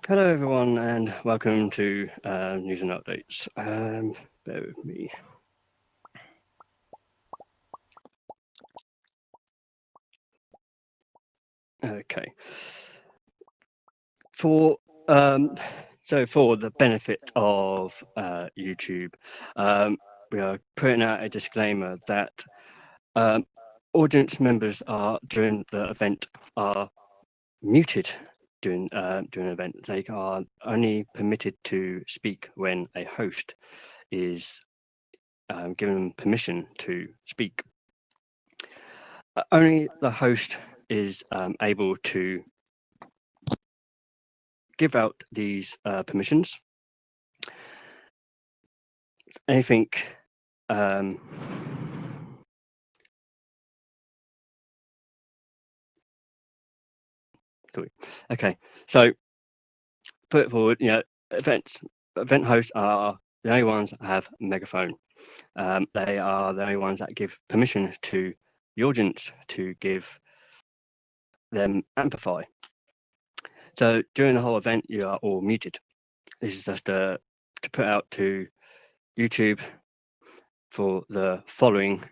Hello, everyone, and welcome to News and Updates. Bear with me. Okay. For the benefit of YouTube, we are putting out a disclaimer that audience members during the event are muted during an event. They are only permitted to speak when a host is given them permission to speak. Only the host is able to give out these permissions. Anything okay, so put it forward, event hosts are the only ones that have a megaphone. They are the only ones that give permission to the audience to give them amplify. So during the whole event, you are all muted. This is just to put out to YouTube for the following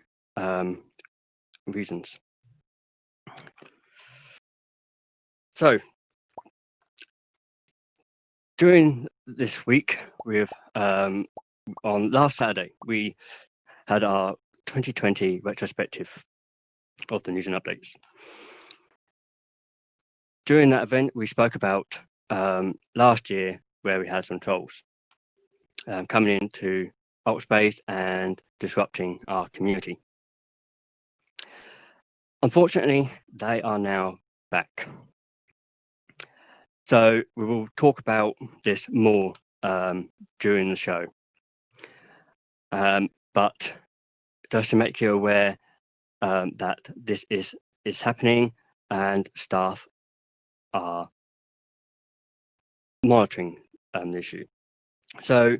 reasons. So during this week, we've on last Saturday, we had our 2020 retrospective of the News and Updates. During that event, we spoke about last year where we had some trolls coming into Altspace and disrupting our community. Unfortunately, they are now back. So we will talk about this more during the show. But just to make you aware that this is happening and staff are monitoring the issue. So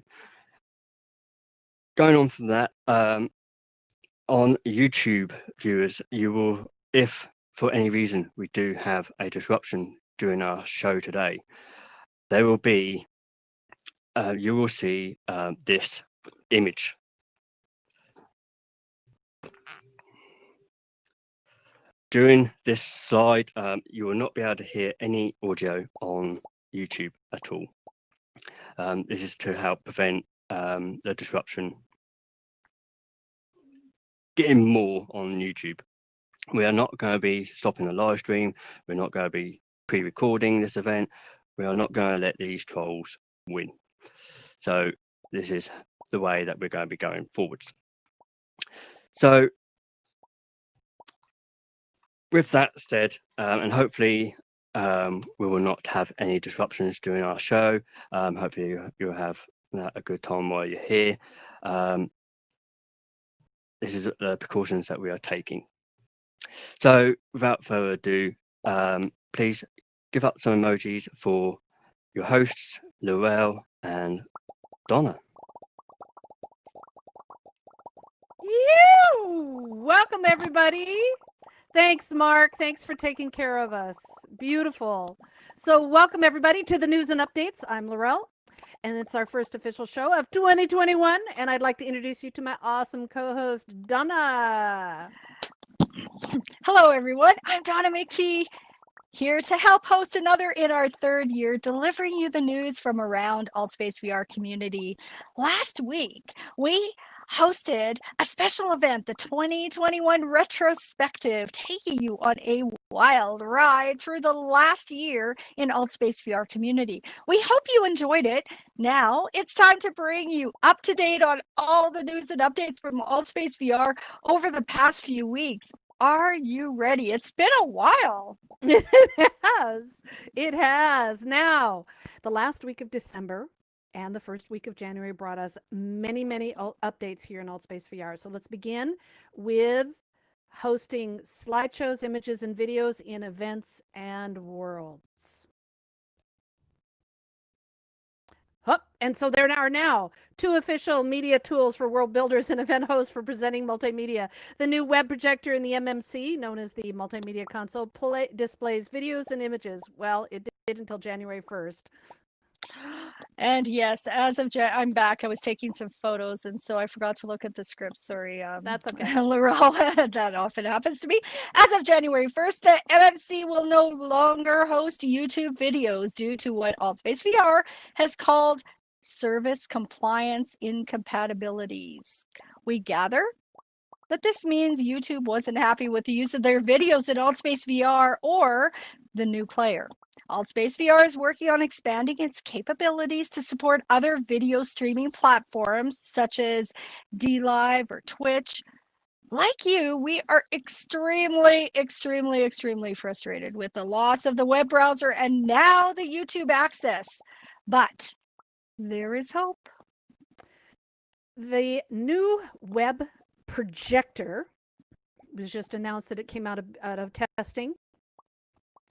going on from that, on YouTube viewers, you will, if for any reason we do have a disruption during our show today, there will be, you will see this image. During this slide, you will not be able to hear any audio on YouTube at all. This is to help prevent the disruption getting more on YouTube. We are not going to be stopping the live stream. We're not going to be pre-recording this event. We are not going to let these trolls win. So this is the way that we're going to be going forwards. So with that said, and hopefully we will not have any disruptions during our show. Hopefully you'll have a good time while you're here. This is the precautions that we are taking. So without further ado, please give up some emojis for your hosts, Laurel and Donna. Welcome, everybody. Thanks, Mark. Thanks for taking care of us. Beautiful. So welcome, everybody, to the news and updates. I'm Laurel, and it's our first official show of 2021, and I'd like to introduce you to my awesome co-host, Donna. Hello, everyone. I'm Donna McTee, here to help host another in our third year, delivering you the news from around AltSpace VR community. Last week, we hosted a special event, the 2021 Retrospective, taking you on a wild ride through the last year in AltSpace VR community. We hope you enjoyed it. Now it's time to bring you up to date on all the news and updates from AltSpace VR over the past few weeks. Are you ready? It's been a while. It has. It has. Now, the last week of December and the first week of January brought us many, many updates here in AltSpace VR. So let's begin with hosting slideshows, images, and videos in events and worlds. And so there are now 2 official media tools for world builders and event hosts for presenting multimedia. The new web projector in the MMC, known as the Multimedia Console, displays videos and images. Well, it did until January 1st. And yes, as of I'm back. I was taking some photos, and so I forgot to look at the script. Sorry. That's okay. Laurel, that often happens to me. As of January 1st, the MMC will no longer host YouTube videos due to what AltSpace VR has called service compliance incompatibilities. We gather that this means YouTube wasn't happy with the use of their videos in AltSpace VR or the new player. AltSpace VR is working on expanding its capabilities to support other video streaming platforms such as DLive or Twitch. Like you, we are extremely frustrated with the loss of the web browser and now the YouTube access. But there is hope. The new web projector was just announced that it came out of testing.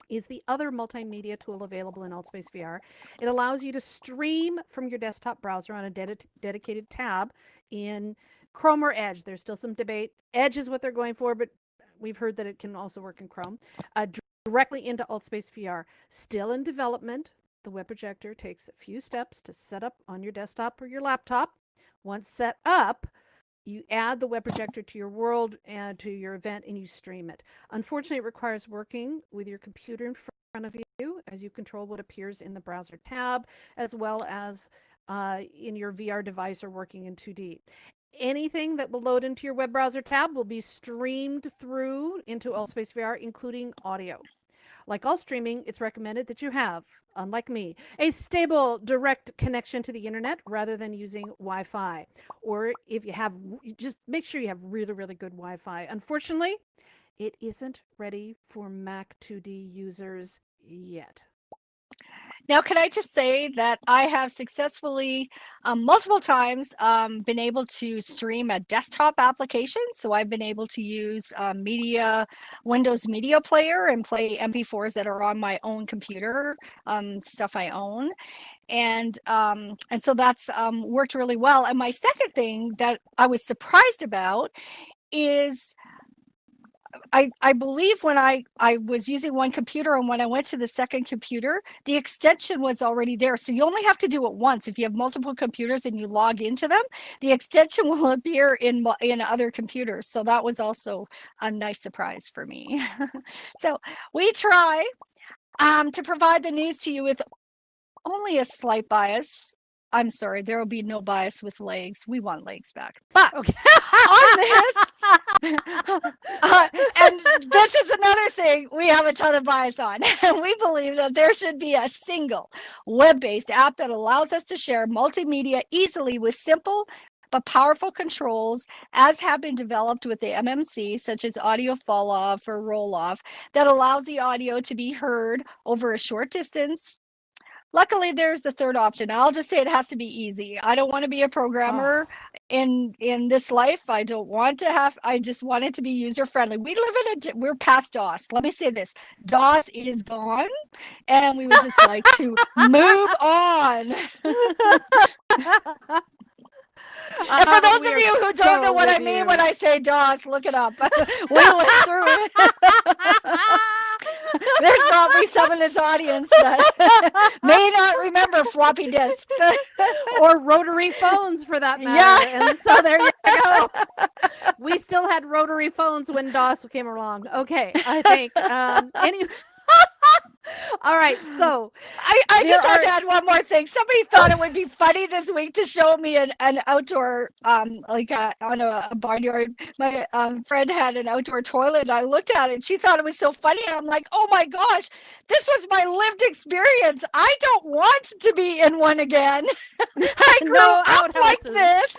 Is the other multimedia tool available in AltSpace VR. It allows you to stream from your desktop browser on a dedicated tab in Chrome or Edge. There's still some debate. Edge is what they're going for, but we've heard that it can also work in Chrome. Directly into AltSpace VR. Still in development, the web projector takes a few steps to set up on your desktop or your laptop. Once set up, you add the web projector to your world and to your event and you stream it. Unfortunately, it requires working with your computer in front of you as you control what appears in the browser tab, as well as in your VR device or working in 2D. Anything that will load into your web browser tab will be streamed through into AltSpace VR, including audio. Like all streaming, it's recommended that you have, unlike me, a stable direct connection to the internet rather than using Wi-Fi. Or if you have, just make sure you have really, really good Wi-Fi. Unfortunately, it isn't ready for Mac 2D users yet. Now, can I just say that I have successfully multiple times been able to stream a desktop application. So I've been able to use Windows Media Player and play MP4s that are on my own computer, stuff I own. And so that's worked really well. And my second thing that I was surprised about is I believe when I was using one computer, and when I went to the second computer, the extension was already there. So you only have to do it once. If you have multiple computers and you log into them, the extension will appear in other computers. So that was also a nice surprise for me. So we try to provide the news to you with only a slight bias. I'm sorry, there will be no bias with legs. We want legs back. But Okay. on this, and this is another thing we have a ton of bias on. We believe that there should be a single web-based app that allows us to share multimedia easily with simple but powerful controls, as have been developed with the MMC, such as audio fall off or roll off, that allows the audio to be heard over a short distance. Luckily, there's the third option. I'll just say it has to be easy. I don't want to be a programmer in this life. I don't want to have. I just want it to be user friendly. We live in we're past DOS. Let me say this: DOS is gone, and we would just like to move on. And for those of you who don't know what I mean when I say DOS, look it up. We lived through it. There's probably some in this audience that may not remember floppy disks. Or rotary phones for that matter. Yeah. And so there you go. We still had rotary phones when DOS came along. Okay, I think. All right, so I just had to add one more thing. Somebody thought it would be funny this week to show me an outdoor, on a barnyard. My friend had an outdoor toilet, and I looked at it, and she thought it was so funny. And I'm like, oh my gosh, this was my lived experience. I don't want to be in one again. I grew up like this.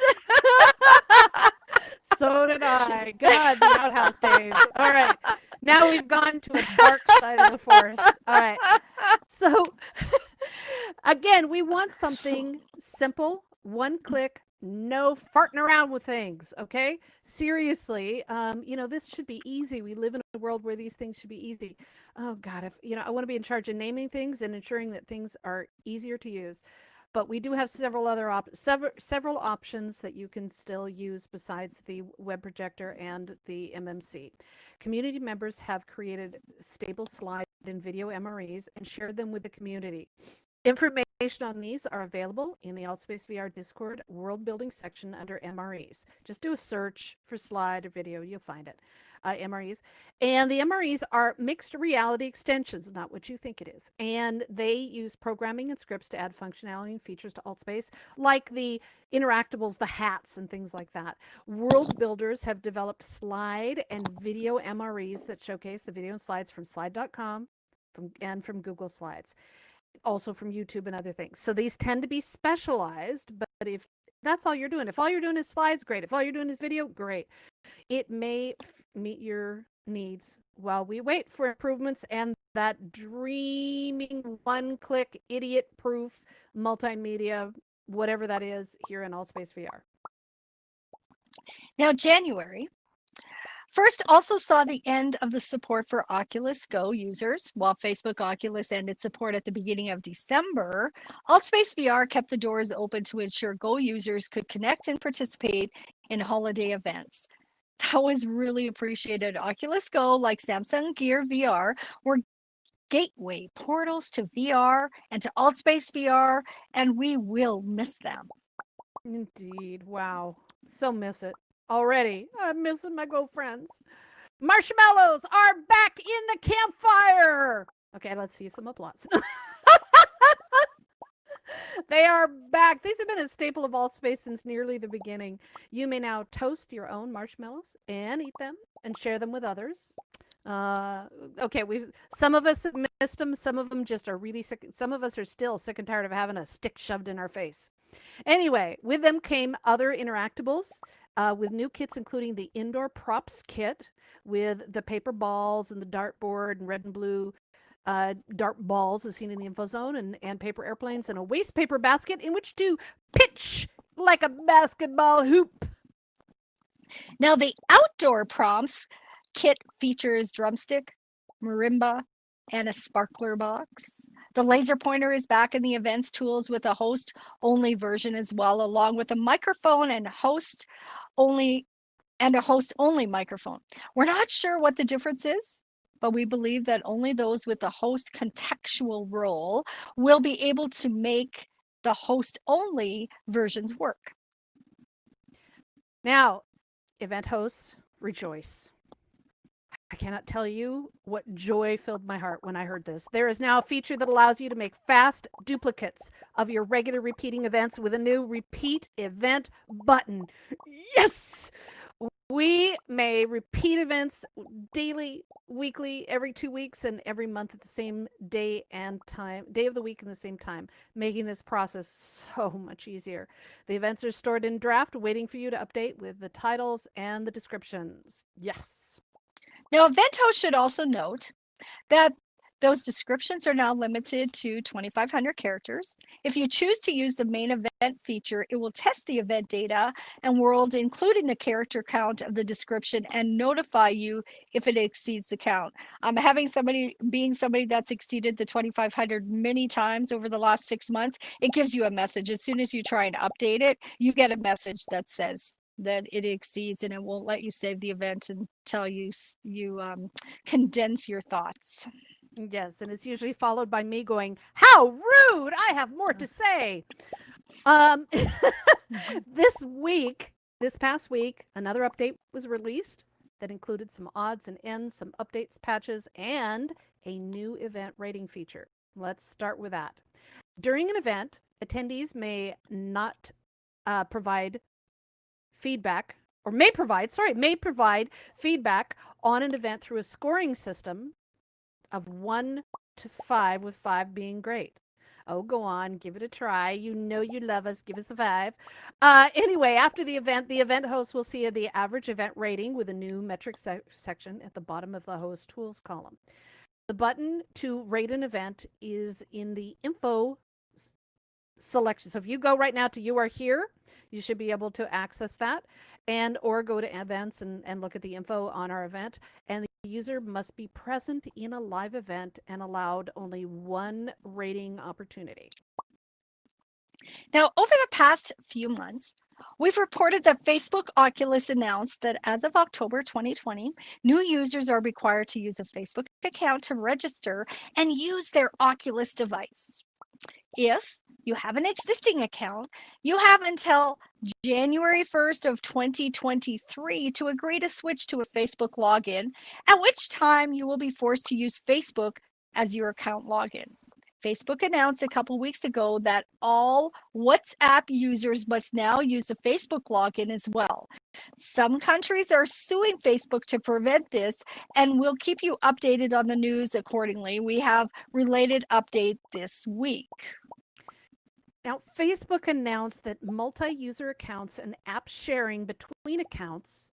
So did I. God, the outhouse days. All right. Now we've gone to a dark side of the force. All right. So, again, we want something simple, one click, no farting around with things, okay? Seriously, this should be easy. We live in a world where these things should be easy. Oh, God, I want to be in charge of naming things and ensuring that things are easier to use. But we do have several other several options that you can still use besides the web projector and the MMC. Community members have created stable slide and video MREs and shared them with the community. Information on these are available in the AltSpace VR Discord world building section under MREs. Just do a search for slide or video, you'll find it. MREs. And the MREs are mixed reality extensions, not what you think it is. And they use programming and scripts to add functionality and features to AltSpace, like the interactables, the hats, and things like that. World builders have developed slide and video MREs that showcase the video and slides from slide.com and from Google Slides, also from YouTube and other things. So these tend to be specialized, but if that's all you're doing, if all you're doing is slides, great. If all you're doing is video, great. It may meet your needs while we wait for improvements and that dreaming one-click idiot-proof multimedia, whatever that is, here in AltSpace VR. Now, January first also saw the end of the support for Oculus Go users. While Facebook Oculus ended support at the beginning of December, AltSpace VR kept the doors open to ensure Go users could connect and participate in holiday events. That was really appreciated. Oculus Go, like Samsung Gear VR, were gateway portals to VR and to AltSpace VR, and we will miss them. Indeed. Wow. So miss it. Already. I'm missing my Go friends. Marshmallows are back in the campfire. Okay, let's see some applause. They are back. These have been a staple of AltSpace since nearly the beginning. You may now toast your own marshmallows and eat them and share them with others. Okay, some of us have missed them. Some of them just are really sick. Some of us are still sick and tired of having a stick shoved in our face. Anyway, with them came other interactables with new kits, including the indoor props kit with the paper balls and the dartboard and red and blue dart balls as seen in the info zone, and paper airplanes and a waste paper basket in which to pitch like a basketball hoop. Now, the outdoor prompts kit features drumstick, marimba, and a sparkler box. The laser pointer is back in the events tools with a host-only version as well, along with a microphone and host-only and a host-only microphone. We're not sure what the difference is, but we believe that only those with the host contextual role will be able to make the host-only versions work. Now, event hosts, rejoice. I cannot tell you what joy filled my heart when I heard this. There is now a feature that allows you to make fast duplicates of your regular repeating events with a new repeat event button. Yes! We may repeat events daily, weekly, every 2 weeks, and every month at the same day and time, day of the week and the same time, making this process so much easier. The events are stored in draft, waiting for you to update with the titles and the descriptions. Yes. Now, event hosts should also note that those descriptions are now limited to 2,500 characters. If you choose to use the main event feature, it will test the event data and world, including the character count of the description, and notify you if it exceeds the count. Being somebody that's exceeded the 2,500 many times over the last 6 months, it gives you a message. As soon as you try and update it, you get a message that says that it exceeds, and it won't let you save the event until you condense your thoughts. Yes, and it's usually followed by me going, "How rude! I have more to say." This past week, another update was released that included some odds and ends, some updates, patches, and a new event rating feature. Let's start with that. During an event, attendees may provide feedback on an event through a scoring system of 1 to 5, with 5 being great. Oh, go on, give it a try. You know you love us. Give us a 5. Anyway, after the event host will see the average event rating with a new metric section at the bottom of the host tools column. The button to rate an event is in the info selection. So if you go right now to You Are Here, you should be able to access that, or go to events and look at the info on our event. And the user must be present in a live event and allowed only 1 rating opportunity. Now, over the past few months, we've reported that Facebook Oculus announced that as of October 2020, new users are required to use a Facebook account to register and use their Oculus device. If you have an existing account, you have until January 1st of 2023 to agree to switch to a Facebook login, at which time you will be forced to use Facebook as your account login. Facebook announced a couple weeks ago that all WhatsApp users must now use the Facebook login as well. Some countries are suing Facebook to prevent this, and we'll keep you updated on the news accordingly. We have related update this week. Now, Facebook announced that multi-user accounts and app sharing between accounts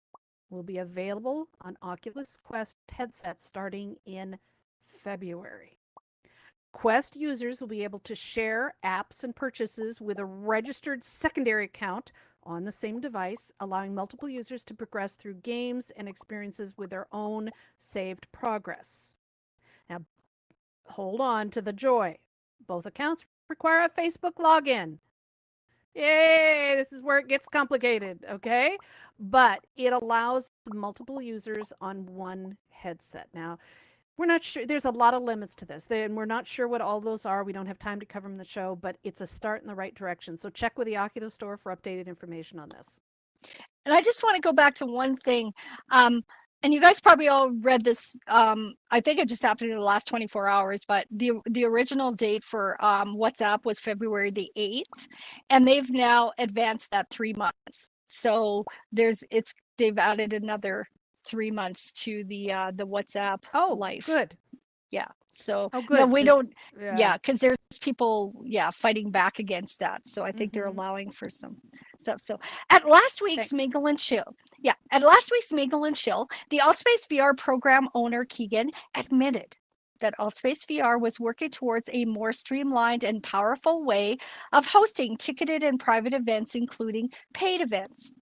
will be available on Oculus Quest headsets starting in February. Quest users will be able to share apps and purchases with a registered secondary account on the same device, allowing multiple users to progress through games and experiences with their own saved progress. Now, hold on to the joy. Both accounts require a Facebook login. Yay, this is where it gets complicated, okay? But it allows multiple users on one headset. Now, we're not sure, there's a lot of limits to this, and we're not sure what all those are. We don't have time to cover them in the show, but it's a start in the right direction. So check with the Oculus store for updated information on this. And I just want to go back to one thing. And you guys probably all read this. I think it just happened in the last 24 hours, but the original date for WhatsApp was February the 8th, and they've now advanced that 3 months. So they've added another 3 months to the WhatsApp life. Good. Yeah. So good. No, we don't. Yeah, because there's people fighting back against that. So I think they're allowing for some stuff. So at last week's Mingle and Chill, the AltSpace VR program owner Keegan admitted that AltSpace VR was working towards a more streamlined and powerful way of hosting ticketed and private events, including paid events.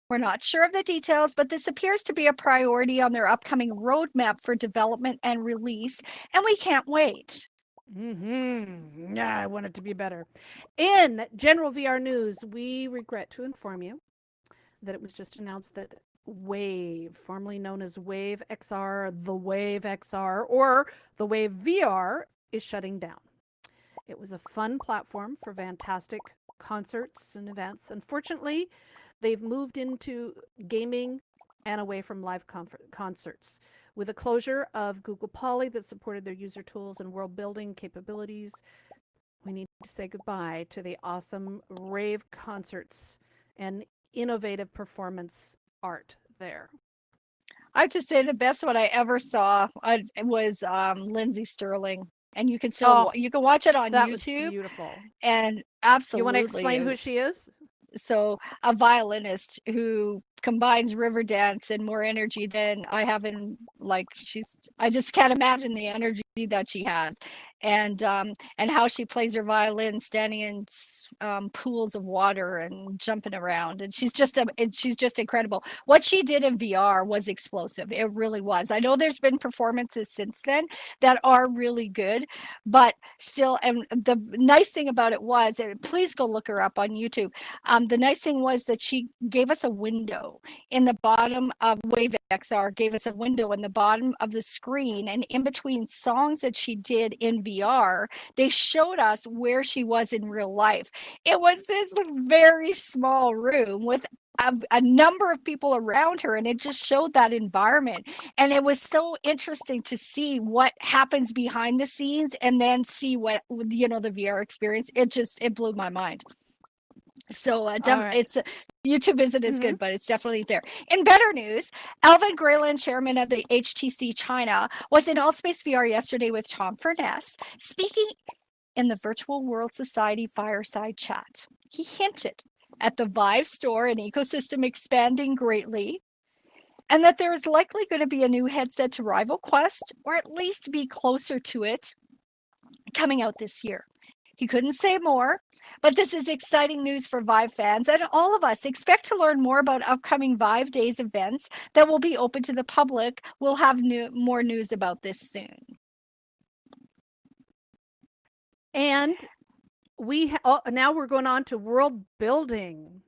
We're not sure of the details, but this appears to be a priority on their upcoming roadmap for development and release, and we can't wait. Yeah, I want it to be better. In general VR news, we regret to inform you that it was just announced that Wave, formerly known as Wave XR, the Wave XR, or the Wave VR, is shutting down. It was a fun platform for fantastic concerts and events. Unfortunately, they've moved into gaming and away from live concerts. With the closure of Google Poly that supported their user tools and world building capabilities, we need to say goodbye to the awesome rave concerts and innovative performance art there. I have to say the best one I ever saw was Lindsay Sterling, and you can still you can watch it on That was YouTube. beautiful. And absolutely, You want to explain who she is? So a violinist who combines river dance and more energy than I have in, like, I just can't imagine the energy that she has, and how she plays her violin standing in pools of water and jumping around, and she's just incredible. What she did in VR was explosive. It really was. I know there's been performances since then that are really good, but still, and the nice thing about it was, and please go look her up on YouTube. The nice thing was that she gave us a window in the bottom of Wave XR, gave us a window in the bottom of the screen, and in between songs that she did in VR, they showed us where she was in real life. It was this very small room with a number of people around her, and it just showed that environment, and it was so interesting to see what happens behind the scenes and then see what, the VR experience. It blew my mind. So it's YouTube isn't as good, but it's definitely there. In better news, Alvin Grayland, chairman of the HTC China, was in AltSpace VR yesterday with Tom Furness, speaking in the Virtual World Society fireside chat. He hinted at the Vive store and ecosystem expanding greatly, and that there is likely going to be a new headset to rival Quest, or at least be closer to it, coming out this year. He couldn't say more, but this is exciting news for Vive fans and all of us. Expect to learn more about upcoming Vive Days events that will be open to the public. We'll have more news about this soon. And now we're going on to world building.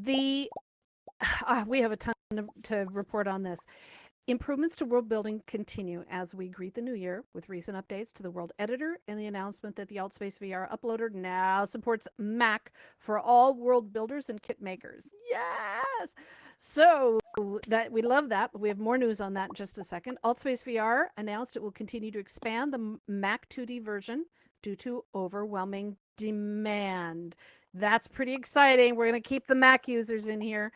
We have a ton to report on this. Improvements to world building continue as we greet the new year with recent updates to the World Editor and the announcement that the AltSpace VR uploader now supports Mac for all world builders and kit makers. Yes! So that we love that, but we have more news on that in just a second. AltSpace VR announced it will continue to expand the Mac 2D version due to overwhelming demand. That's pretty exciting. We're going to keep the Mac users in here.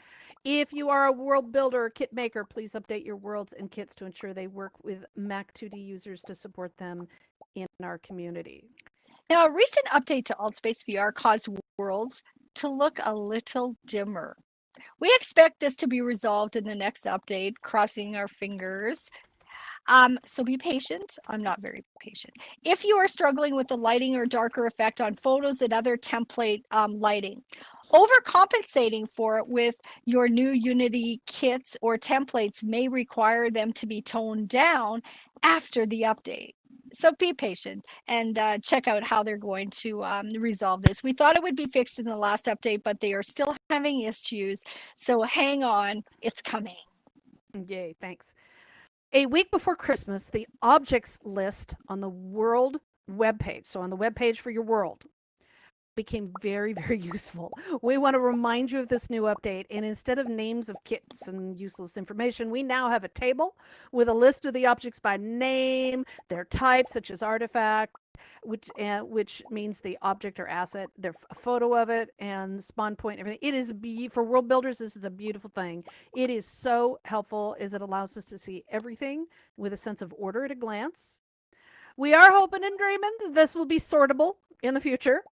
If you are a world builder or kit maker, please update your worlds and kits to ensure they work with Mac 2D users to support them in our community. Now, a recent update to AltSpace VR caused worlds to look a little dimmer. We expect this to be resolved in the next update, crossing our fingers. So be patient. I'm not very patient. If you are struggling with the lighting or darker effect on photos and other template lighting, overcompensating for it with your new Unity kits or templates may require them to be toned down after the update. So be patient and check out how they're going to resolve this. We thought it would be fixed in the last update, but they are still having issues. So hang on, it's coming. Yay, thanks. A week before Christmas, the objects list on the world webpage, so on the webpage for your world, became very, very useful. We want to remind you of this new update, and instead of names of kits and useless information, we now have a table with a list of the objects by name, their type, such as artifact, which means the object or asset, their photo of it, and spawn point, everything. It is for world builders. This is a beautiful thing. It is so helpful as it allows us to see everything with a sense of order at a glance. We are hoping and dreaming that this will be sortable in the future.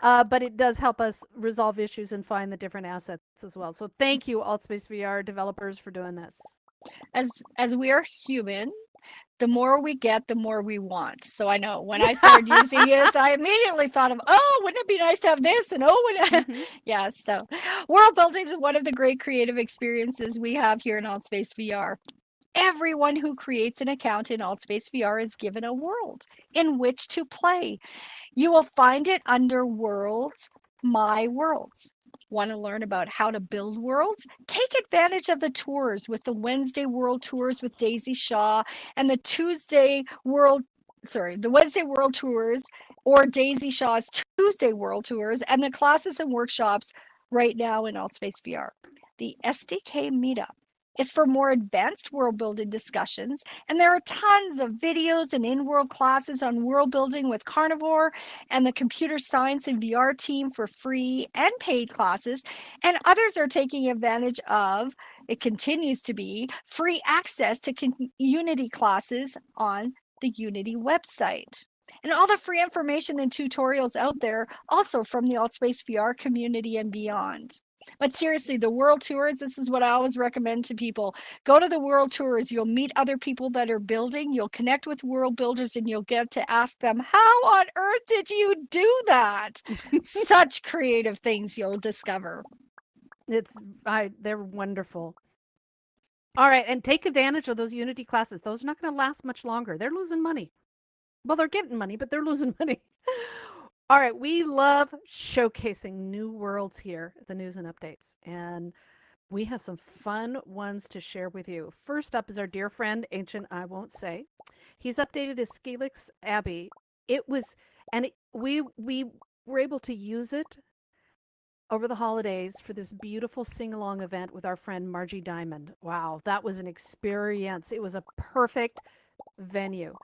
But it does help us resolve issues and find the different assets as well. So thank you, AltSpace VR developers, for doing this. As we are human, the more we get, the more we want. So I know when I started using this, I immediately thought of, oh, wouldn't it be nice to have this? And yeah, so world building is one of the great creative experiences we have here in AltSpace VR. Everyone who creates an account in AltSpace VR is given a world in which to play. You will find it under Worlds, My Worlds. Want to learn about how to build worlds? Take advantage of the tours with the Wednesday World Tours with Daisy Shaw and the Wednesday World Tours or Daisy Shaw's Tuesday World Tours and the classes and workshops right now in AltSpace VR. The SDK Meetup is for more advanced world building discussions, and there are tons of videos and in-world classes on world building with Carnivore and the computer science and VR team for free and paid classes, and others are taking advantage of, it continues to be, free access to Unity classes on the Unity website. And all the free information and tutorials out there also from the AltSpace VR community and beyond. But seriously, the World Tours, this is what I always recommend to people. Go to the World Tours. You'll meet other people that are building. You'll connect with world builders and you'll get to ask them, how on earth did you do that? Such creative things you'll discover. They're wonderful. All right, and take advantage of those Unity classes. Those are not going to last much longer. They're losing money. Well, they're getting money, but they're losing money. All right, we love showcasing new worlds here at the News and Updates, and we have some fun ones to share with you. First up is our dear friend, Ancient I Won't Say. He's updated his Scalyx Abbey. We were able to use it over the holidays for this beautiful sing-along event with our friend Margie Diamond. Wow, that was an experience. It was a perfect venue.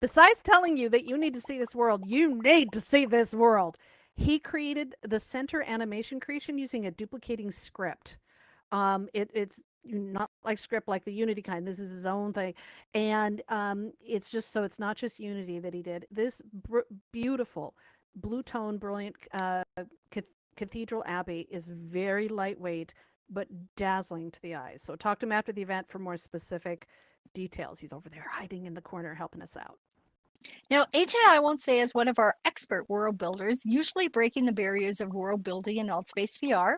Besides telling you that you need to see this world, you need to see this world. He created the center animation creation using a duplicating script. It's not like script like the Unity kind. This is his own thing. And it's just so it's not just Unity that he did. This beautiful blue tone, brilliant Cathedral Abbey is very lightweight, but dazzling to the eyes. So talk to him after the event for more specific details. He's over there hiding in the corner helping us out. Now, Ancient I Won't Say is one of our expert world builders, usually breaking the barriers of world building in AltSpace VR,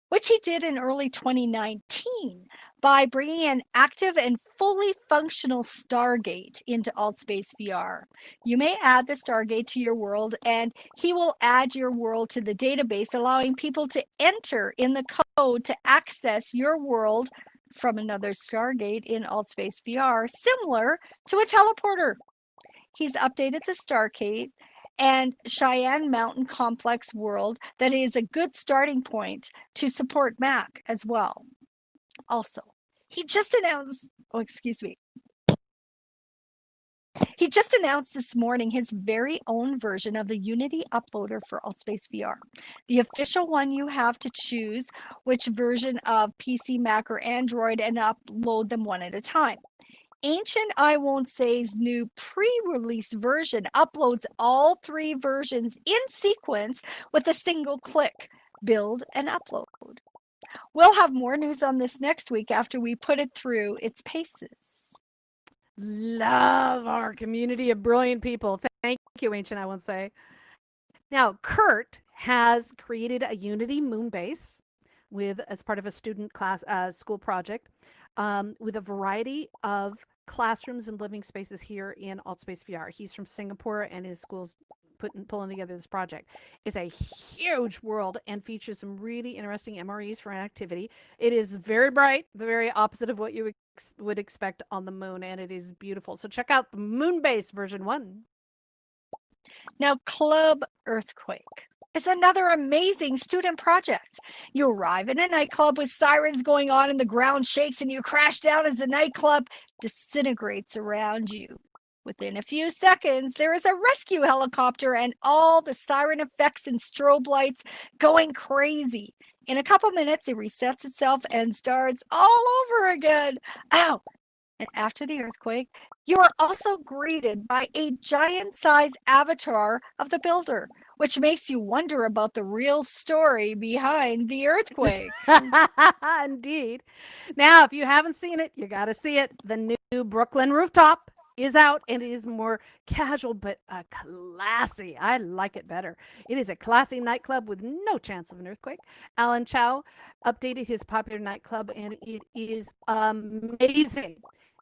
which he did in early 2019 by bringing an active and fully functional Stargate into AltSpace VR. You may add the Stargate to your world, and he will add your world to the database, allowing people to enter in the code to access your world from another Stargate in AltSpace VR, similar to a teleporter. He's updated the Stargate and Cheyenne Mountain Complex world that is a good starting point to support Mac as well. Also, he just announced this morning his very own version of the Unity uploader for AltSpace VR. The official one you have to choose which version of PC, Mac, or Android and upload them one at a time. Ancient I Won't Say's new pre-release version uploads all three versions in sequence with a single click, build and upload. We'll have more news on this next week after we put it through its paces. Love our community of brilliant people. Thank you, Ancient I Won't Say. Now, Kurt has created a Unity moon base as part of a student school project with a variety of classrooms and living spaces here in AltSpace VR. He's from Singapore and his school's pulling together this project. It's a huge world and features some really interesting MREs for activity. It is very bright, the very opposite of what you would expect on the moon, and it is beautiful. So check out the Moonbase version 1. Now, Club Earthquake is another amazing student project. You arrive in a nightclub with sirens going on and the ground shakes and you crash down as the nightclub disintegrates around you. Within a few seconds, there is a rescue helicopter and all the siren effects and strobe lights going crazy. In a couple minutes, it resets itself and starts all over again. Ow! And after the earthquake, you are also greeted by a giant-sized avatar of the builder, which makes you wonder about the real story behind the earthquake. Indeed. Now, if you haven't seen it, you got to see it. The new Brooklyn Rooftop is out, and it is more casual but classy. I like it better. It is a classy nightclub with no chance of an earthquake. Alan Chow updated his popular nightclub, and it is amazing.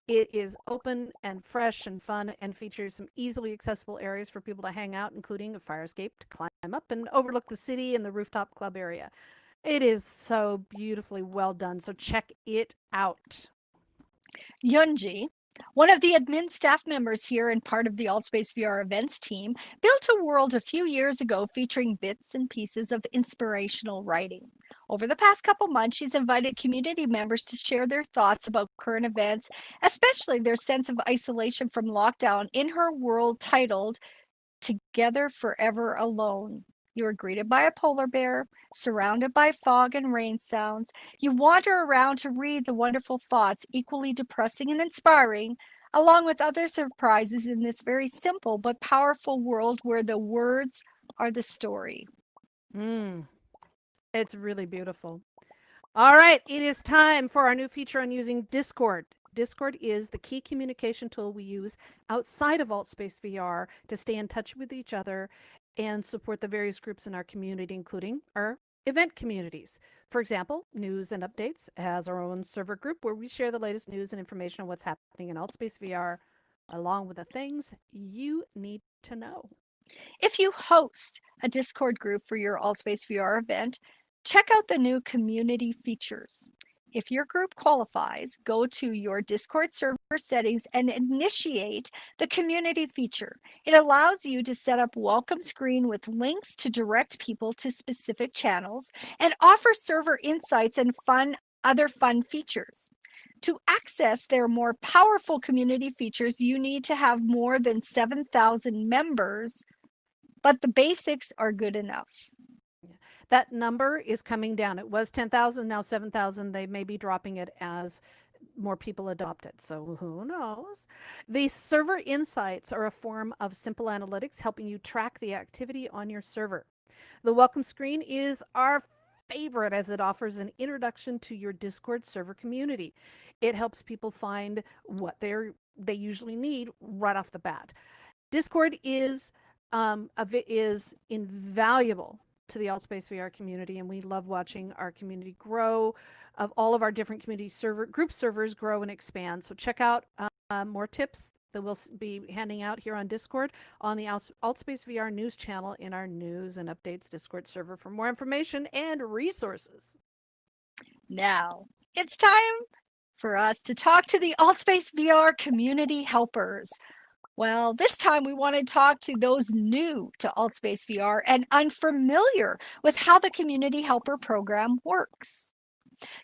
It is open and fresh and fun and features some easily accessible areas for people to hang out, including a fire escape to climb up and overlook the city and the rooftop club area. It is so beautifully well done. So check it out. Yunji, one of the admin staff members here and part of the AltSpace VR events team, built a world a few years ago featuring bits and pieces of inspirational writing. Over the past couple months, she's invited community members to share their thoughts about current events, especially their sense of isolation from lockdown in her world titled Together Forever Alone. You are greeted by a polar bear, surrounded by fog and rain sounds. You wander around to read the wonderful thoughts, equally depressing and inspiring, along with other surprises in this very simple but powerful world where the words are the story. It's really beautiful. All right, it is time for our new feature on using Discord. Discord is the key communication tool we use outside of AltSpace VR to stay in touch with each other and support the various groups in our community, including our event communities. For example, News and Updates has our own server group where we share the latest news and information on what's happening in AltSpace VR, along with the things you need to know. If you host a Discord group for your AltSpace VR event, check out the new community features. If your group qualifies, go to your Discord server settings and initiate the community feature. It allows you to set up welcome screen with links to direct people to specific channels and offer server insights and other fun features. To access their more powerful community features, you need to have more than 7,000 members, but the basics are good enough. That number is coming down. It was 10,000, now 7,000. They may be dropping it as more people adopt it. So who knows? The server insights are a form of simple analytics helping you track the activity on your server. The welcome screen is our favorite as it offers an introduction to your Discord server community. It helps people find what they usually need right off the bat. Discord is invaluable to the AltSpace VR community, and we love watching our community grow, of all of our different community group servers grow and expand. So check out more tips that we'll be handing out here on Discord on the AltSpace VR news channel in our News and Updates Discord server for more information and resources. Now, it's time for us to talk to the AltSpace VR community helpers. Well, this time we want to talk to those new to AltSpace VR and unfamiliar with how the Community Helper program works.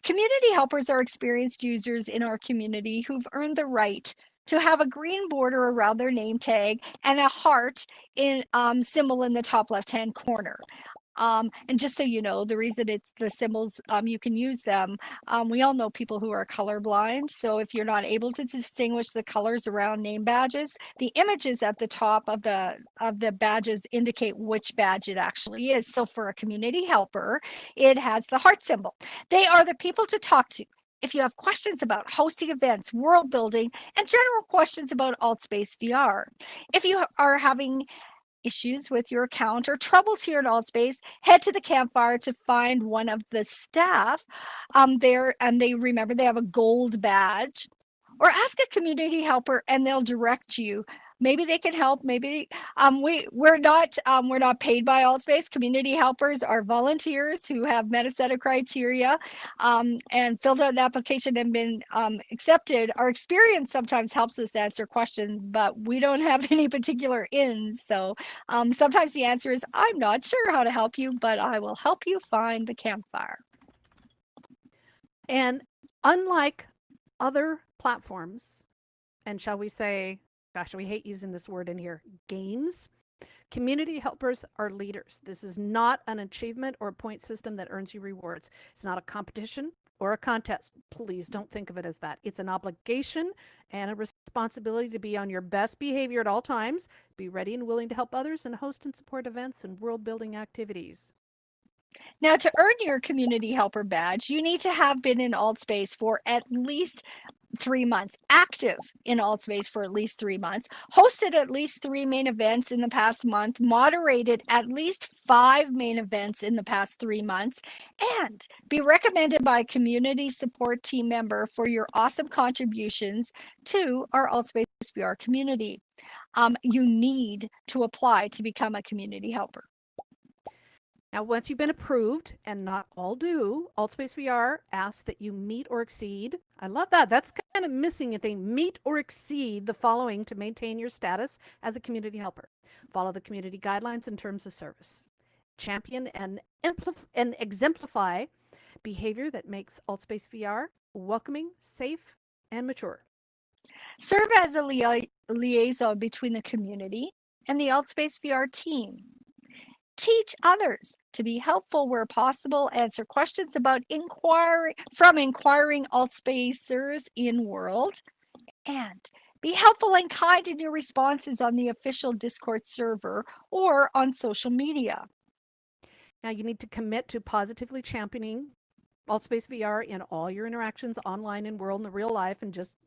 Community helpers are experienced users in our community who've earned the right to have a green border around their name tag and a heart in symbol in the top left-hand corner. And just so you know, the reason it's the symbols, you can use them. We all know people who are colorblind. So if you're not able to distinguish the colors around name badges, the images at the top of the badges indicate which badge it actually is. So for a community helper, it has the heart symbol. They are the people to talk to if you have questions about hosting events, world building, and general questions about AltSpace VR. If you are having issues with your account or troubles here at AltSpace, head to the campfire to find one of the staff there, and they have a gold badge, or ask a community helper and they'll direct you. Maybe they can help. Maybe we're not paid by AltSpace. Community helpers are volunteers who have met a set of criteria and filled out an application and been accepted. Our experience sometimes helps us answer questions, but we don't have any particular ins. So sometimes the answer is, I'm not sure how to help you, but I will help you find the campfire. And unlike other platforms, and shall we say, gosh, we hate using this word in here, games, community helpers are leaders. This is not an achievement or a point system that earns you rewards. It's not a competition or a contest. Please don't think of it as that. It's an obligation and a responsibility to be on your best behavior at all times, be ready and willing to help others, and host and support events and world building activities. Now, to earn your community helper badge, you need to have been in AltSpace for at least 3 months, active in AltSpace for at least 3 months, hosted at least 3 main events in the past month, moderated at least 5 main events in the past 3 months, and be recommended by a community support team member for your awesome contributions to our AltSpace VR community. You need to apply to become a community helper. Now, once you've been approved, and not all do, Altspace VR asks that you meet or exceed. I love that. That's kind of missing a thing. Meet or exceed the following to maintain your status as a community helper. Follow the community guidelines and terms of service. Champion and exemplify behavior that makes Altspace VR welcoming, safe, and mature. Serve as a liaison between the community and the Altspace VR team. Teach others to be helpful where possible. Answer questions about inquiring Altspacers in world. And be helpful and kind in your responses on the official Discord server or on social media. Now, you need to commit to positively championing Altspace VR in all your interactions online and world in the real life, and just,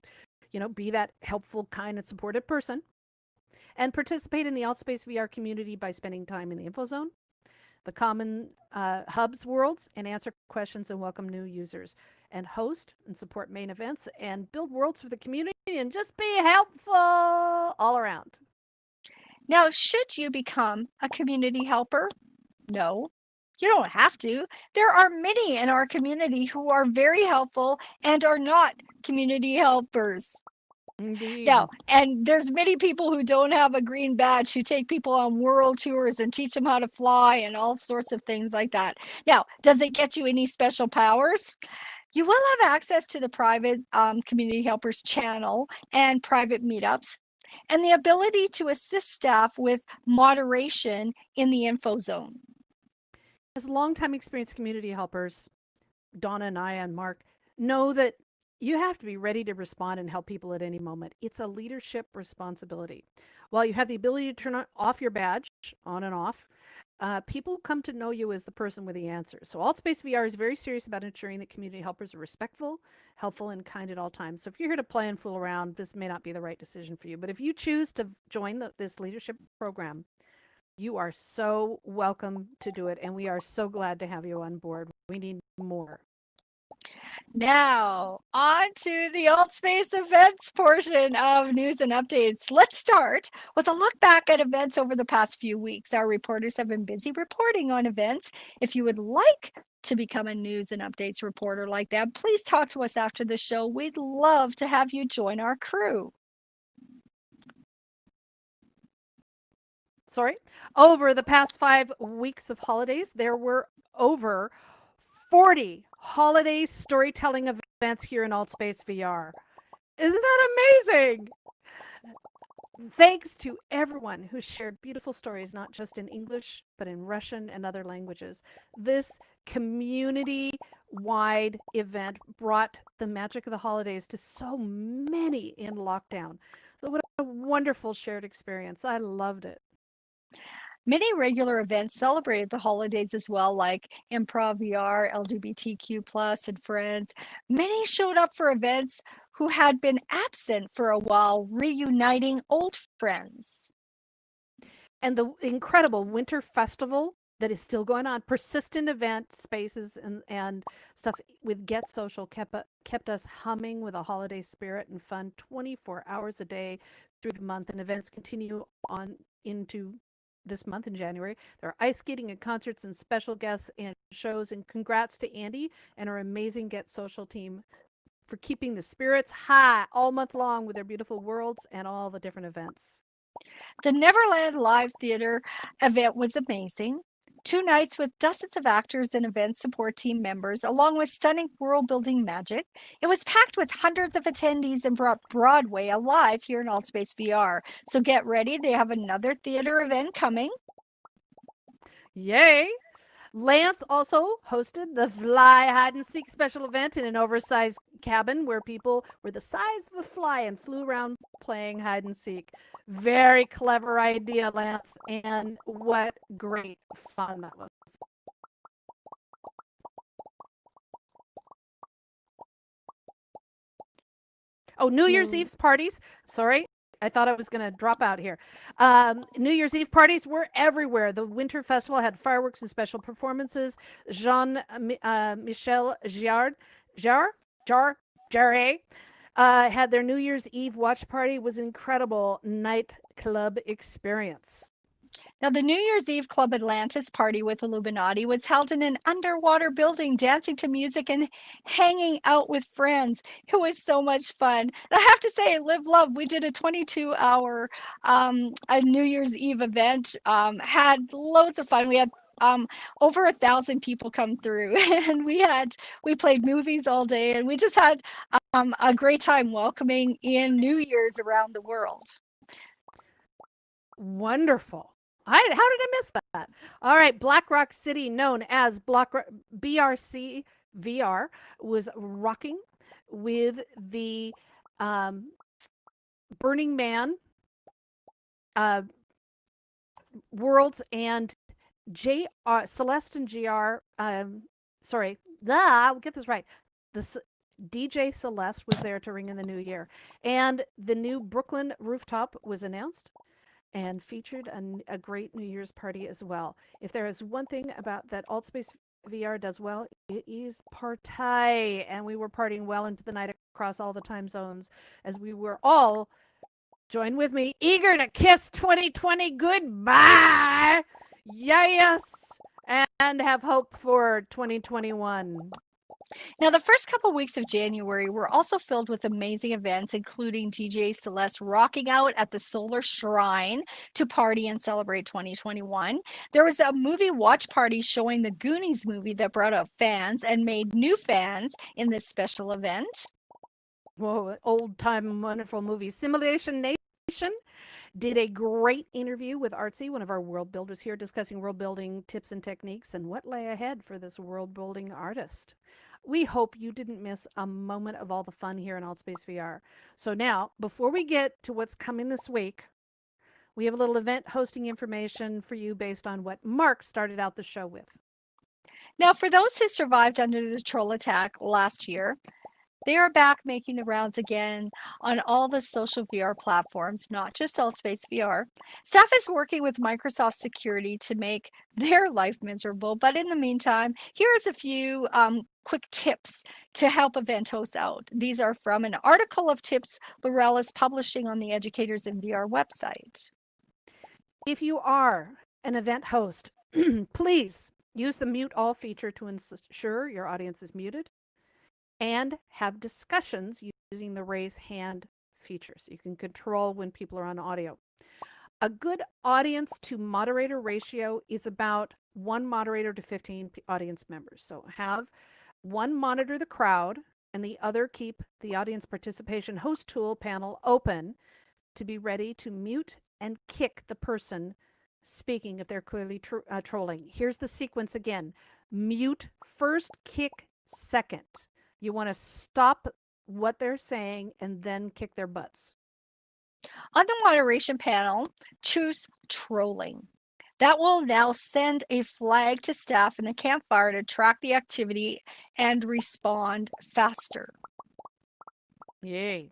be that helpful, kind, and supportive person. And participate in the Altspace VR community by spending time in the info zone, the common hubs worlds, and answer questions and welcome new users, and host and support main events, and build worlds for the community, and just be helpful all around. Now, should you become a community helper? No, you don't have to. There are many in our community who are very helpful and are not community helpers. Indeed. Now, and there's many people who don't have a green badge who take people on world tours and teach them how to fly and all sorts of things like that. Now, does it get you any special powers? You will have access to the private community helpers channel and private meetups, and the ability to assist staff with moderation in the info zone. As longtime experienced community helpers, Donna and I and Mark know that you have to be ready to respond and help people at any moment. It's a leadership responsibility. While you have the ability to turn off your badge, on and off, people come to know you as the person with the answers. So Altspace VR is very serious about ensuring that community helpers are respectful, helpful, and kind at all times. So if you're here to play and fool around, this may not be the right decision for you. But if you choose to join this leadership program, you are so welcome to do it. And we are so glad to have you on board. We need more. Now, on to the Altspace events portion of news and updates. Let's start with a look back at events over the past few weeks. Our reporters have been busy reporting on events. If you would like to become a news and updates reporter like that, please talk to us after the show. We'd love to have you join our crew. Over the past 5 weeks of holidays, there were over 40 holiday storytelling events here in Altspace VR. Isn't that amazing? Thanks to everyone who shared beautiful stories, not just in English, but in Russian and other languages. This community-wide event brought the magic of the holidays to so many in lockdown. So what a wonderful shared experience. I loved it. Many regular events celebrated the holidays as well, like Improv VR, LGBTQ+, and Friends. Many showed up for events who had been absent for a while, reuniting old friends. And the incredible Winter Festival that is still going on, persistent event spaces and stuff with Get Social kept us humming with a holiday spirit and fun 24 hours a day through the month, and events continue on into this month in January. There are ice skating and concerts and special guests and shows, and congrats to Andy and our amazing Get Social team for keeping the spirits high all month long with their beautiful worlds and all the different events. The Neverland Live Theater event was amazing. 2 nights with dozens of actors and event support team members, along with stunning world-building magic. It was packed with hundreds of attendees and brought Broadway alive here in Altspace VR. So get ready. They have another theater event coming. Yay! Lance also hosted the Fly Hide and Seek special event in an oversized cabin where people were the size of a fly and flew around playing hide and seek. Very clever idea, Lance, and what great fun that was. Oh, New Year's Eve's parties. Sorry, I thought I was going to drop out here. New Year's Eve parties were everywhere. The Winter Festival had fireworks and special performances. Jean-Michel Jarre had their New Year's Eve watch party. It was an incredible nightclub experience. Now, the New Year's Eve Club Atlantis party with Illuminati was held in an underwater building, dancing to music and hanging out with friends. It was so much fun. And I have to say, Live Love, we did a 22-hour a New Year's Eve event, had loads of fun. We had over 1,000 people come through, and we played movies all day, and we just had a great time welcoming in New Year's around the world. Wonderful. How did I miss that? All right, Black Rock City, known as BRC VR, was rocking with the Burning Man Worlds and Celeste and GR. Sorry, I'll get this right. DJ Celeste was there to ring in the new year, and the new Brooklyn rooftop was announced and featured a great New Year's party as well. If there is one thing about that AltSpace VR does well, it is party, and we were partying well into the night across all the time zones as we were all, join with me, eager to kiss 2020 goodbye. Yes, and have hope for 2021. Now, the first couple weeks of January were also filled with amazing events, including DJ Celeste rocking out at the Solar Shrine to party and celebrate 2021. There was a movie watch party showing the Goonies movie that brought out fans and made new fans in this special event. Whoa, old-time wonderful movie. Simulation Nation did a great interview with Artsy, one of our world builders here, discussing world building tips and techniques and what lay ahead for this world building artist. We hope you didn't miss a moment of all the fun here in AltSpace VR. So now, before we get to what's coming this week, we have a little event hosting information for you based on what Mark started out the show with. Now, for those who survived under the troll attack last year, they are back making the rounds again on all the social VR platforms, not just AltSpace VR. Staff is working with Microsoft Security to make their life miserable. But in the meantime, here's a few quick tips to help event hosts out. These are from an article of tips Lorel is publishing on the Educators in VR website. If you are an event host, please use the mute all feature to ensure your audience is muted, and have discussions using the raise hand feature so you can control when people are on audio. A good audience to moderator ratio is about 1 moderator to 15 audience members. So have one monitor the crowd and the other keep the audience participation host tool panel open to be ready to mute and kick the person speaking if they're clearly trolling. Here's the sequence again. Mute first, kick second. You want to stop what they're saying and then kick their butts. On the moderation panel, choose trolling. That will now send a flag to staff in the campfire to track the activity and respond faster. Yay.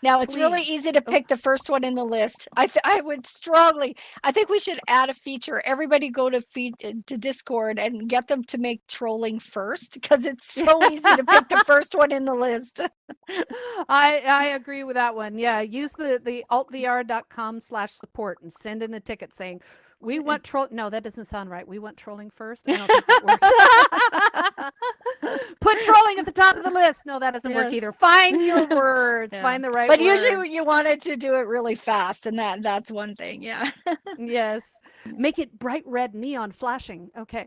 Now, it's really easy to pick the first one in the list. I think we should add a feature. Everybody go to Discord and get them to make trolling first, because it's so easy to pick the first one in the list. I agree with that one. Yeah, use the altvr.com/support and send in a ticket saying, we want troll. No, that doesn't sound right. We want trolling first. I don't think that works. Put trolling at the top of the list. No, that doesn't work either. Find your words. Yeah. Find the right but words. But usually you wanted to do it really fast, and that's one thing. Yeah. Yes. Make it bright red neon flashing. Okay.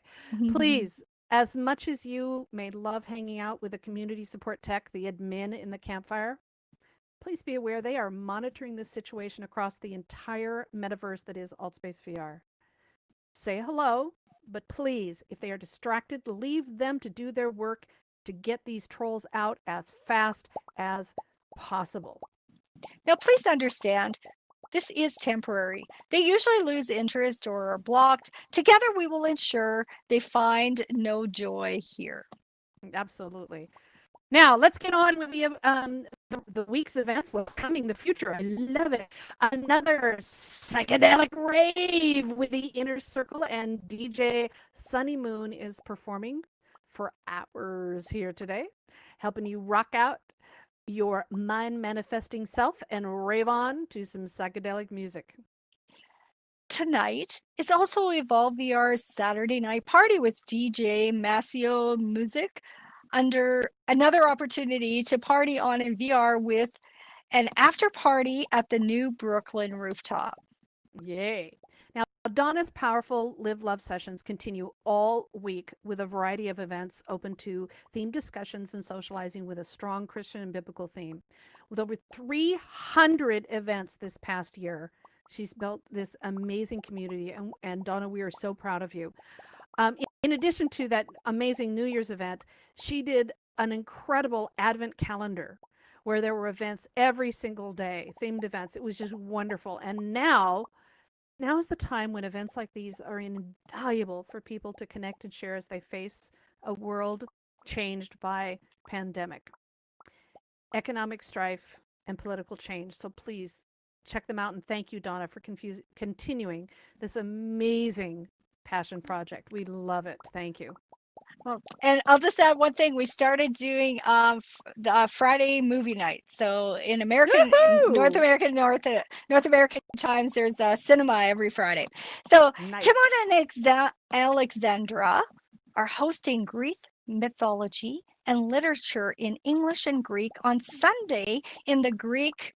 Please, as much as you may love hanging out with the community support tech, the admin in the campfire, please be aware they are monitoring this situation across the entire metaverse that is AltSpace VR. Say hello, but please, if they are distracted, leave them to do their work to get these trolls out as fast as possible. Now, please understand, this is temporary. They usually lose interest or are blocked. Together, we will ensure they find no joy here. Absolutely. Now, let's get on with the week's events. What's coming, the future. I love it. Another psychedelic rave with the Inner Circle, and DJ Sunny Moon is performing for hours here today, helping you rock out your mind manifesting self and rave on to some psychedelic music. tonight is also Evolve VR's Saturday night party with DJ Masio Music, under another opportunity to party on in VR with an after party at the new Brooklyn rooftop. Yay. Now, Donna's powerful Live Love sessions continue all week with a variety of events open to themed discussions and socializing with a strong Christian and biblical theme. With over 300 events this past year, she's built this amazing community. And Donna, we are so proud of you. In addition to that amazing New Year's event, she did an incredible Advent calendar where there were events every single day, themed events. It was just wonderful. And now is the time when events like these are invaluable for people to connect and share as they face a world changed by pandemic, economic strife, and political change. So please check them out, and thank you, Donna, for continuing this amazing passion project. We love it. Thank you. Well, and I'll just add one thing. We started doing the Friday movie night. So in North American times, there's a cinema every Friday. So Nice. Timon and Alexandra are hosting Greek mythology and literature in English and Greek on Sunday in the Greek.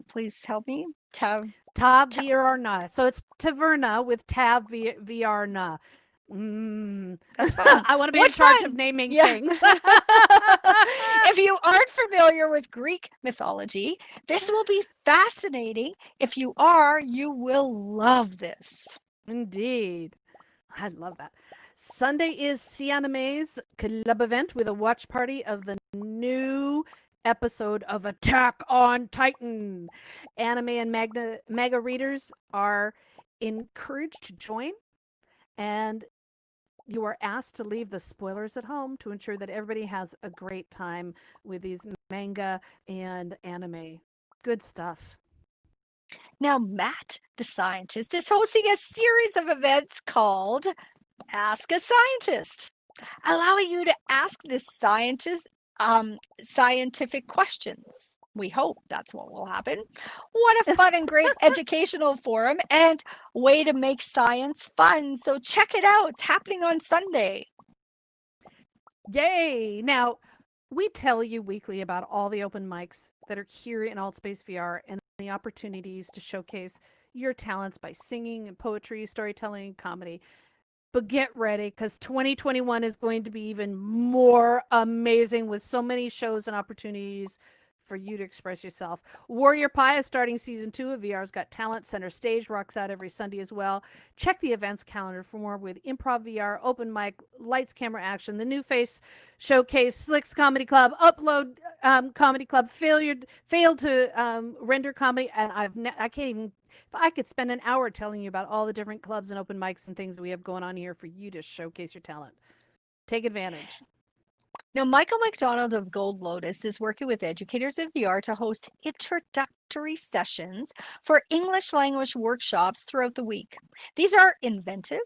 Please help me. Taverna. So it's Taverna with Taverna. That's fun. I want to be What in charge fun. of naming Yeah. things. If you aren't familiar with Greek mythology, this will be fascinating. If you are, you will love this. Indeed. I love that. Sunday is Cianime's club event with a watch party of the new episode of Attack on Titan. Anime and manga readers are encouraged to join, and you are asked to leave the spoilers at home to ensure that everybody has a great time with these manga and anime. Good stuff. Now, Matt, the scientist, is hosting a series of events called Ask a Scientist, allowing you to ask this scientist scientific questions. We hope that's what will happen. What a fun and great educational forum and way to make science fun. So check it out. It's happening on Sunday. Yay! Now, we tell you weekly about all the open mics that are here in AltSpace VR and the opportunities to showcase your talents by singing and poetry, storytelling, and comedy. But get ready, because 2021 is going to be even more amazing with so many shows and opportunities for you to express yourself. Warrior Pie is starting season 2 of VR's Got Talent. Center Stage rocks out every Sunday as well. Check the events calendar for more with Improv VR, Open Mic, Lights, Camera, Action, the New Face Showcase, Slicks Comedy Club, Upload Comedy Club, failed to render comedy, and I can't even. If I could spend an hour telling you about all the different clubs and open mics and things that we have going on here for you to showcase your talent. Take advantage. Now, Michael McDonald of Gold Lotus is working with educators in VR to host introductory sessions for English language workshops throughout the week. These are inventive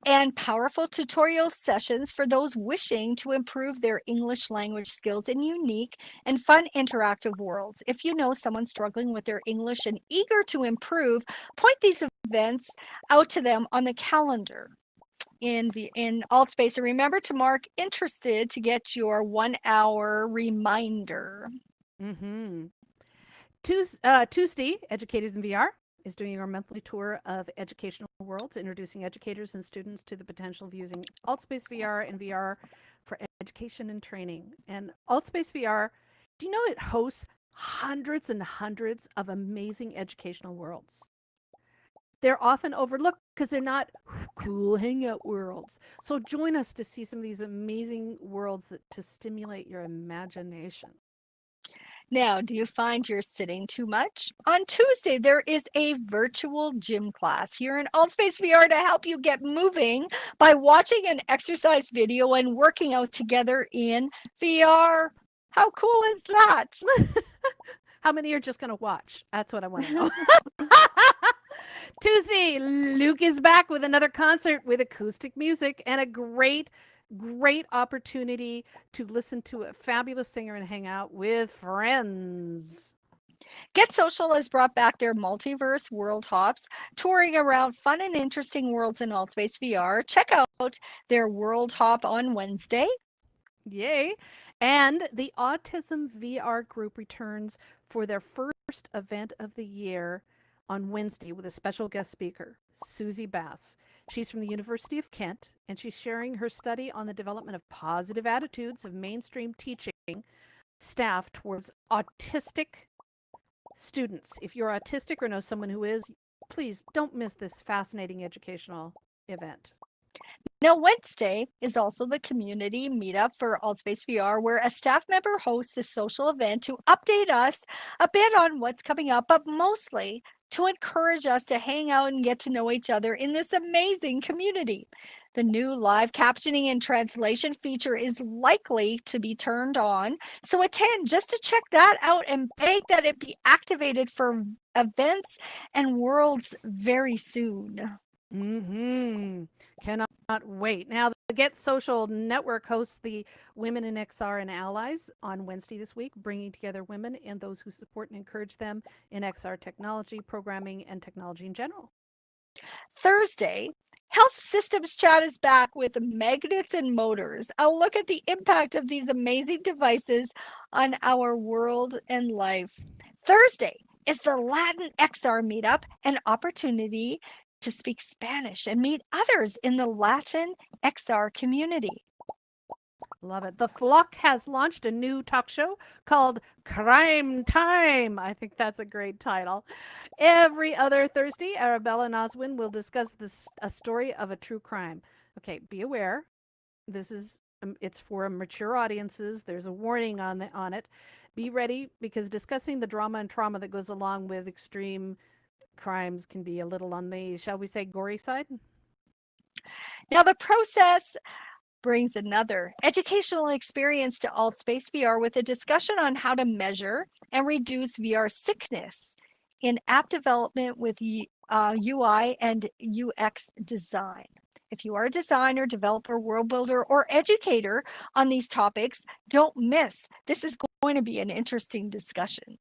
and powerful tutorial sessions for those wishing to improve their English language skills in unique and fun interactive worlds. If you know someone struggling with their English and eager to improve, point these events out to them on the calendar in AltSpace. And remember to mark interested to get your 1 hour reminder. Tuesday, Educators in VR is doing our monthly tour of educational worlds, introducing educators and students to the potential of using AltSpace VR and VR for education and training. And AltSpace VR, do you know it hosts hundreds and hundreds of amazing educational worlds? They're often overlooked because they're not cool hangout worlds. So join us to see some of these amazing worlds to stimulate your imagination. Now, do you find you're sitting too much? On Tuesday, there is a virtual gym class here in AltSpace VR to help you get moving by watching an exercise video and working out together in VR. How cool is that? How many are just going to watch? That's what I want to know. Tuesday, Luke is back with another concert with acoustic music and a great opportunity to listen to a fabulous singer and hang out with friends. Get Social has brought back their multiverse world hops, touring around fun and interesting worlds in Altspace VR. Check out their world hop on Wednesday. Yay. And the Autism VR group returns for their first event of the year on Wednesday with a special guest speaker, Susie Bass. She's from the University of Kent, and she's sharing her study on the development of positive attitudes of mainstream teaching staff towards autistic students. If you're autistic or know someone who is, please don't miss this fascinating educational event. Now, Wednesday is also the community meetup for Altspace VR, where a staff member hosts a social event to update us a bit on what's coming up, but mostly to encourage us to hang out and get to know each other in this amazing community. The new live captioning and translation feature is likely to be turned on, so attend just to check that out and beg that it be activated for events and worlds very soon. Cannot wait. Now, the Get Social Network hosts the Women in XR and Allies on Wednesday this week, bringing together women and those who support and encourage them in XR technology, programming, and technology in general. Thursday, Health Systems Chat is back with magnets and motors. A look at the impact of these amazing devices on our world and life. Thursday is the Latin XR meetup, an opportunity to speak Spanish and meet others in the Latin XR community. Love it. The Flock has launched a new talk show called Crime Time. I think that's a great title. Every other Thursday, Arabella and Oswin will discuss a story of a true crime. Okay, be aware. This is it's for mature audiences. There's a warning on it. Be ready because discussing the drama and trauma that goes along with extreme crimes can be a little on the, shall we say, gory side. Now, the process brings another educational experience to Altspace VR with a discussion on how to measure and reduce VR sickness in app development with UI and UX design. If you are a designer, developer, world builder, or educator on these topics, don't miss. This is going to be an interesting discussion.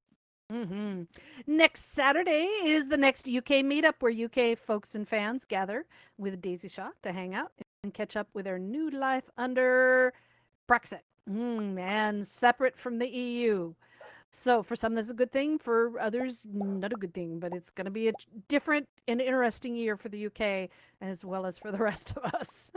Next Saturday is the next UK meetup where UK folks and fans gather with Daisy Shaw to hang out and catch up with their new life under Brexit and separate from the EU. So for some, that's a good thing. For others, not a good thing. But it's going to be a different and interesting year for the UK as well as for the rest of us.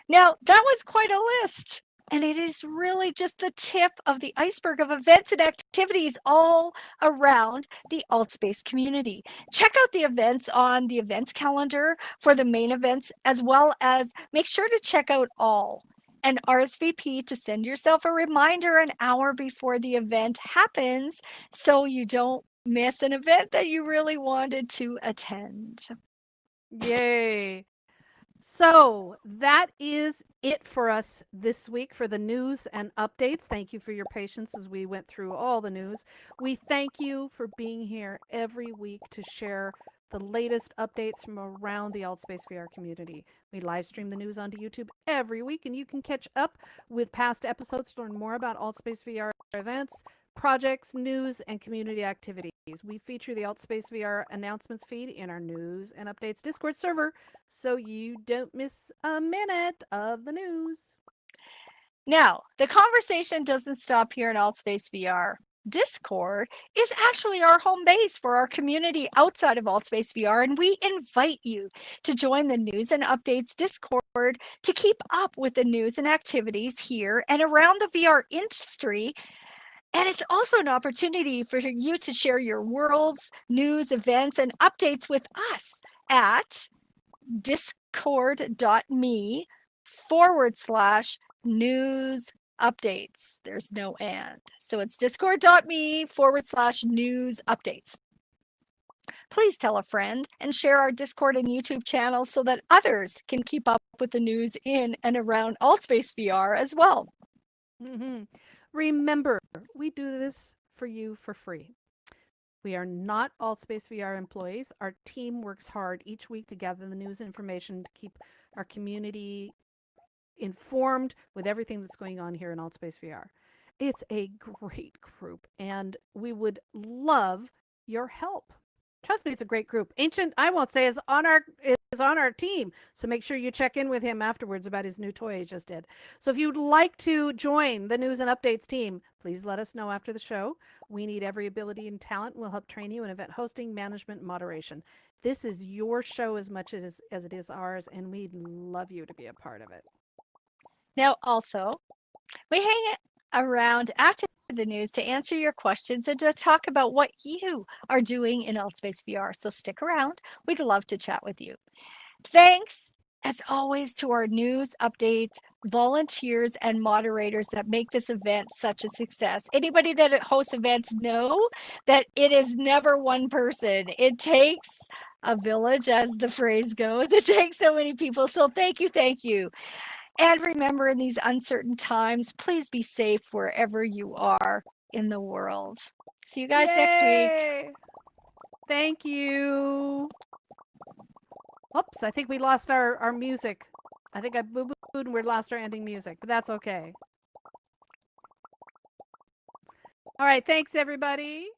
Now, that was quite a list. And it is really just the tip of the iceberg of events and activities all around the Altspace community. Check out the events on the events calendar for the main events, as well as make sure to check out all and RSVP to send yourself a reminder an hour before the event happens so you don't miss an event that you really wanted to attend. Yay. So that is it for us this week for the news and updates. Thank you for your patience as we went through all the news. We thank you for being here every week to share the latest updates from around the Altspace VR community. We live stream the news onto YouTube every week, and you can catch up with past episodes to learn more about Altspace VR events, projects, news, and community activities. We feature the Altspace VR announcements feed in our news and updates Discord server, so you don't miss a minute of the news. Now, the conversation doesn't stop here in Altspace VR. Discord is actually our home base for our community outside of Altspace VR, and we invite you to join the news and updates Discord to keep up with the news and activities here and around the VR industry. And it's also an opportunity for you to share your worlds, news, events, and updates with us at discord.me/news updates. There's no and. So it's discord.me/news updates. Please tell a friend and share our Discord and YouTube channels so that others can keep up with the news in and around Altspace VR as well. Remember, we do this for you for free. We are not Altspace VR employees. Our team works hard each week to gather the news and information to keep our community informed with everything that's going on here in Altspace VR. It's a great group, and we would love your help. Trust me, it's a great group. Ancient, I won't say, is on our team, so make sure you check in with him afterwards about his new toy he just did. So if you'd like to join the news and updates team, please let us know after the show. We need every ability and talent. We'll help train you in event hosting, management, and moderation. This is your show as much as it is ours, and we'd love you to be a part of it. Now, also, we hang around after the news to answer your questions and to talk about what you are doing in AltSpace VR. So stick around. We'd love to chat with you. Thanks, as always, to our news updates, volunteers, and moderators that make this event such a success. Anybody that hosts events know that it is never one person. It takes a village, as the phrase goes. It takes so many people. So thank you, thank you. And remember, in these uncertain times, please be safe wherever you are in the world. See you guys next week. Yay! Thank you. Oops, I think we lost our music. I think I boo-booed and we lost our ending music, but that's okay. All right, thanks everybody.